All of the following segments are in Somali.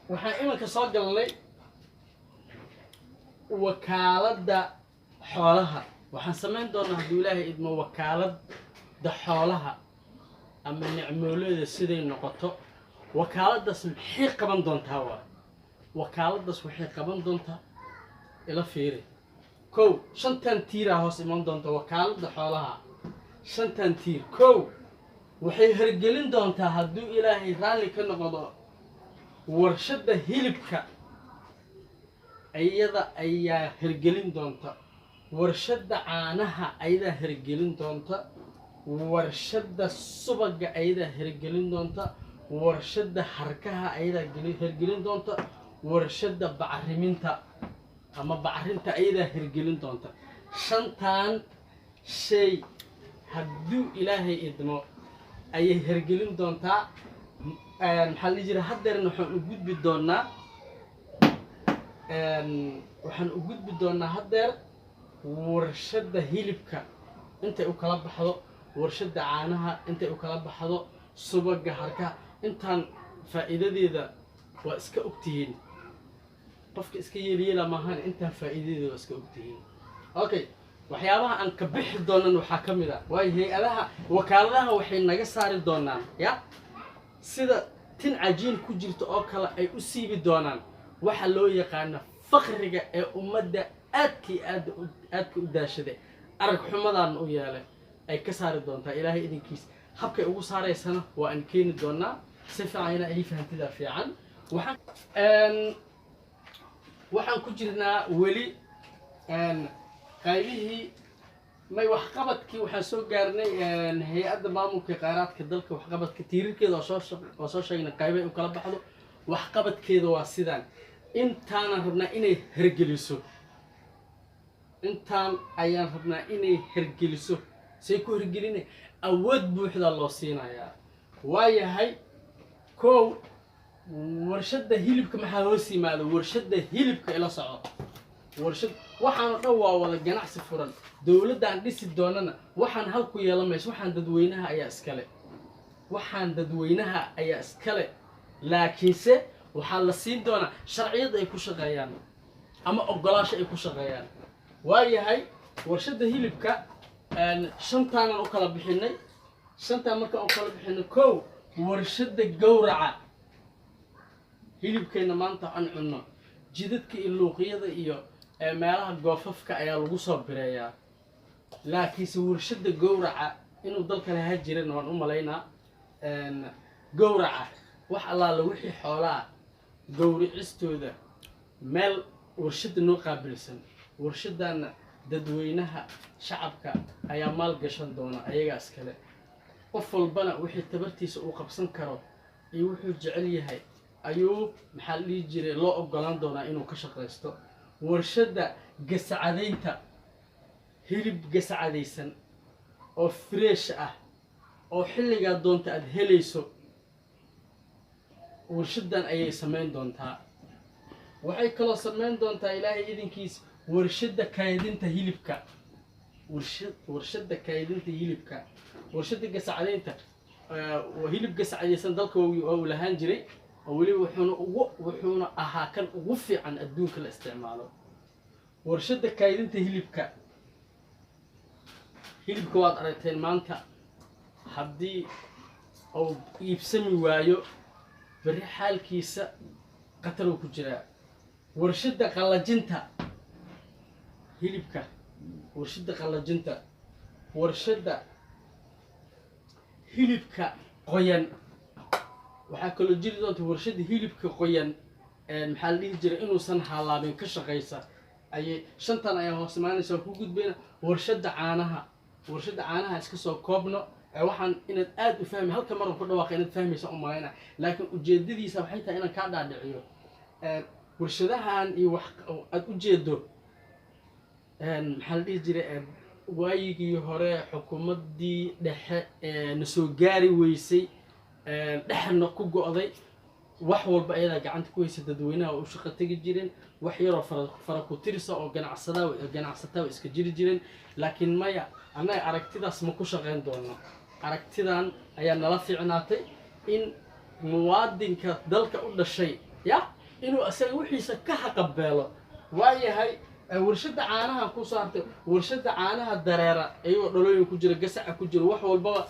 waxaan imanka soo galnay wakaaladda xoolaha. waxaan samayn doonaa hadduu ilaahay idmo wakaaladda xoolaha ama nicmoolada siday noqoto. wakaaladdaas maxay qaban doontaa? waa wakaaladdaas waxay qaban doontaa ila fiiri. kow, shantan tiiraa hoos iman doonta wakaaladda xoolaha. shantan tiir kow waxay hirgelin doontaa hadduu ilaahay raalli ka noqdo warshadda hilibka. ayada ayaa hirgelin doonta. warshadda caanaha ayadaa hirgelin doonta. warshadda subaga ayadaa hirgelin doonta. warshadda harkaha ayadaa hirgelin doonta. warshadda bacriminta ama bacrinta ayadaa hirgelin doonta. shantan shay hadduu ilaahay idmo ayay hirgelin doontaa. maxaa la jira haddeerna waxaan u gudbi doonaa haddeer warshadda hilibka intay u kala baxdo, warshadda caanaha intay u kala baxdo, subaga harkaha. intaan faa'iidadeeda waa iska ogtihiin. qofka iska yeelyeela maahan, intaan faa'iidadeeda waa iska ogtihiin. okay, waxyaabaha aan ka bixi doonan waxaa ka mid ah waayo hay-adaha wakaaladaha waxay naga saari doonaan ya sida tin cajiin ku jirta oo kale ay u siibi doonaan waxa loo yaqaano faqriga ee ummadda aadka u daashaday, arag xumadaan u yeelay ay ka saari doontaa ilaahay idinkiis. habkay ugu saaraysana waa aan keeni doonaa si fiican ina ay fahantidaa fiican. waxaan ku jirnaa weli qaybihii may waxqabadkii. waxaan soo gaarnay hay-adda maamulka kheyraadka dalka waxqabadka tiirarkeeda oo soo sheegnay qaybay u kala baxdo. waxqabadkeeda waa sidaan. intaanan rabnaa inay hergeliso. intaan ayaan rabnaa inay hergeliso. say ku hergeline awood buuxda loo siinayaa. waayahay kow, warshadda hilibka maxaa hoos yimaado? warshadda hilibka ila soco. waxaanoo dhan waa wada ganacsi furan. dowladdaan dhisi doonana waxaan halku yeelamayso. waxaan dadweynaha ayaa iskale. laakiinse waxaa la siin doonaa sharciyad ay ku shaqeeyaan ama ogolaasho ay ku shaqeeyaan. waayahay warshadda hilibka shantaanan u kala bixinay. shantaan markaan u kala bixinay kow, warshadda gowraca hilibkeenna maanta aan cunno jidadka iyo luuqyada iyo meelaha goofafka ayaa lagu soo bireeyaa. laakiinse warshadda gowraca inuu dalka lahaa jiran waan u malaynaa. gowraca wax allaala wixii xoolaa gowricistooda meel warshadda noo qaabilsan. warshaddaana dadweynaha shacabka ayaa maal gashan doona, ayagaa iskale. qof walbana wixii tabartiisa uu qabsan karo iyo wuxuu jecel yahay ayuu maxaa la dhihi jiray loo ogolaan doonaa inuu ka shaqaysto. warshadda gasacadaynta hilib gasacadaysan oo fresh ah oo xilligaa doonta aad helayso, warshaddan ayay samayn doontaa. waxay kaloo samayn doontaa ilaahay idinkiis warshadda kaydinta hilibka. warshadda kaydinta hilibka. warshadda gasacadaynta hilib gasacadaysan dalka waa uu lahaan jiray oo weliba wuxuuna ahaa kan ugu fiican adduunka la isticmaalo. warshadda kaydinta hilibka waad aragteen maanta haddii uu iibsami waayo bari xaalkiisa qatar uu ku jiraa. warshadda qallajinta hilibka. warshadda qallajinta. warshadda hilibka qoyan. waxaa kaloo jiri doonta warshadda hilibka qoyan maxaa la dhihi jiray inuusan halaabin ka shaqaysa. ayay shantan ayaa hoos imaanaysa. ku gudbayna warshadda caanaha. warshadda caanaha iska soo koobno. waxaan inaad aad u fahmi halka mar ku dhawaaqa inaad fahmaysa u malayna, laakiin ujeedadiisa waxay tahay inaan kaa dhaadhiciyo. warshadahan iyo wax aad u jeedo maxaa la dhihi jiray waayigii hore xukuumaddii dhexe na soo gaari weysay, dhexna ku go'day. wax walba ayadaa gacanta ku haysa. dadweynaha u shaqo tegi jireen. wax yaroo fara ku tirisa oo ganacsataa iska jiri jireen. laakiin maya, annaga aragtidaas ma ku shaqayn doono. aragtidan ayaa nala fiicnaatay in muwaadinka dalka u dhashay ya inuu asaga wixiisa ka haqabeelo waayahay warshada caanaha ku saartay warshada caanaha dareera ayuu dhalooyin ku jira gasac ku jira wax walba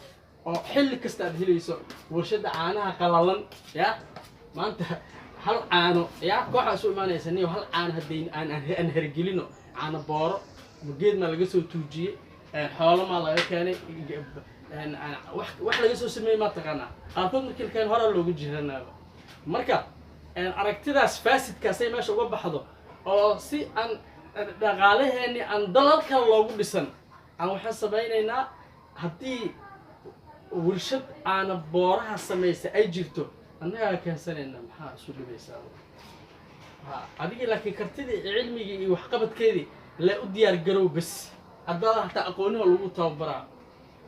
oo xilli kasta aad helayso warshada caanaha qalalan ya maanta hal caano ya kooxaas u imaanaysa niyo hal caano hadii aan hergelino caano booro geed ma laga soo tuujiyay xoolo ma laga keenay wax laga soo sameeyay ma taqaana qaarkood markii keen hore loogu jiranaaba marka aragtidaas faasidkaas ay meesha uga baxdo oo si aan dhaqaalaheeni aan dalalka loogu dhisan aan waxaan samaynaynaa haddii warshad caana booraha samaysa ay jirto annagaa keensanayna maxaa isu dhibaysaa adiga laakiin kartidii cilmigii iyo waxqabadkeedii la u diyaar garow bas haddaad hataa aqoonihoo lagu tababaraa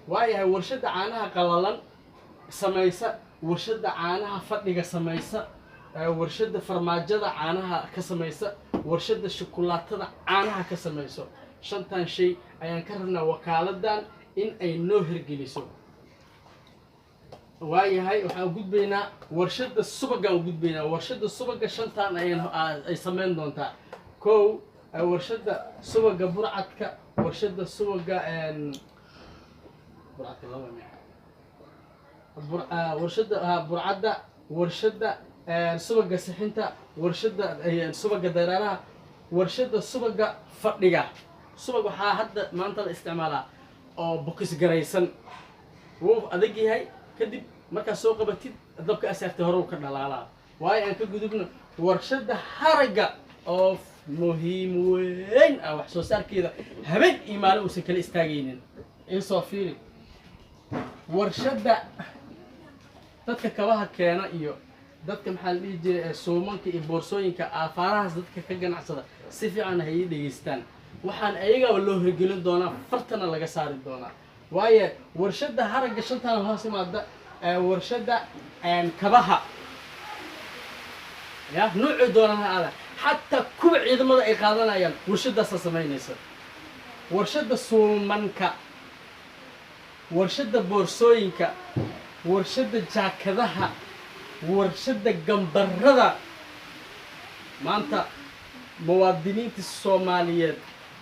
waayahay warshada caanaha qalalan samaysa warshada caanaha fadhiga samaysa warshada farmaajada caanaha ka samaysa warshada shukulaatada caanaha ka samayso shantan shay ayaan ka rabnaa wakaaladan in ay noo hirgeliso waayahay waxaan gudbaynaa warshada subaga aan gudbaynaa warshada subaga shantan ay sameyn doontaa kow warshada subaga burcadka warshada subaga warshada burcadda warshada subaga sixinta warshada subaga dareeraha warshada subaga fadhiga subag waxaa hadda maanta la isticmaalaa oo bokis garaysan wuu adag yahay kadib markaa soo qabatid dabka asaartay hore uu ka dhalaalaa waayo aan ka gudubno warshada haraga oo muhiim weyn ah wax soo saarkeeda habeen iyo maalin uusan kala istaagaynin insoo fiiri warshada dadka kabaha keena iyo dadka maxaa la dhihi jiray suumanka iyo boorsooyinka aafaarahaas dadka ka ganacsada si fiican hay dhageystaan waxaan ayagaba loo hirgelin doonaa fartana laga saari doonaa waayo warshada haraga shantan hoos imaada warshada kabaha ya nuuci doonana ada حتى كوع عندما إقالنا يان ورشدة سامينيسا ورشدة سومانكا ورشدة بورسوينكا ورشدة جاكدها ورشدة جنبردا ما أنت موادنين الصوماليات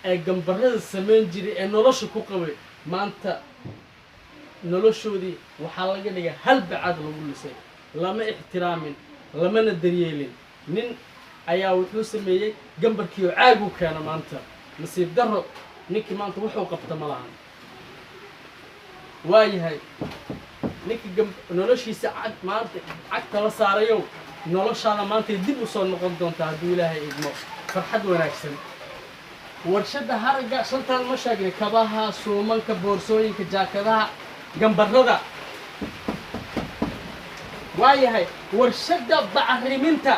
جنبردا سمين جري نلاش كوكبي ما أنت نلاشو دي وحلاقة نيجا هل بعد نقول شيء لما احترام لما ندريلين من ayaa wuxuu sameeyay gambarkii caag uu keenay maanta nasiib daro ninkii maanta wuxuu qabta ma lahan waayahay ninkii noloshiisa maanta cagta la saarayo noloshaada maanta dib u soo noqon doonta haddii ilaahay idmo farxad wanaagsan warshada haraga shantan ma sheegnay kabaha suumanka boorsooyinka jaakadaha gambarada waayahay warshada bacriminta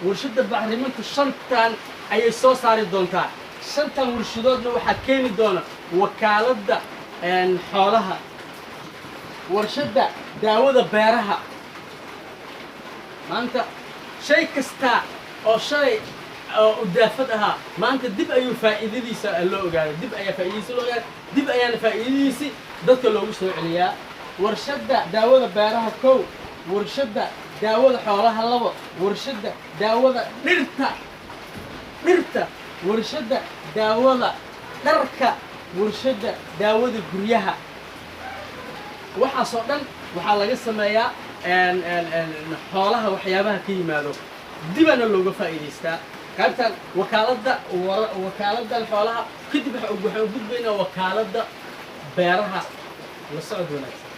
warshada bacriminta shantan ayay soo saari doontaa shantan warshadoodna waxaa keeni doona wakaalada xoolaha warshada daawada beeraha maanta shay kasta oo shay oo daafad ahaa maanta dib ayuu faa'iidadiisa loo ogaaday dib ayaa faa'iidadiisa loo ogaaday dib ayaana faa'iidadiisa dadka loogu soo celiyaa warshada daawada beeraha kow warshada daawada xoolaha labo warshada daawada dhirta warshada daawada dharka warshada daawada guryaha waxaasoo dhan waxaa laga sameeyaa xoolaha waxyaabaha ka yimaado dibana looga faa'iidaystaa qaybtan wakaalada xoolaha kadib waxaan u gudbaynaa wakaalada beeraha la socod wanaagsan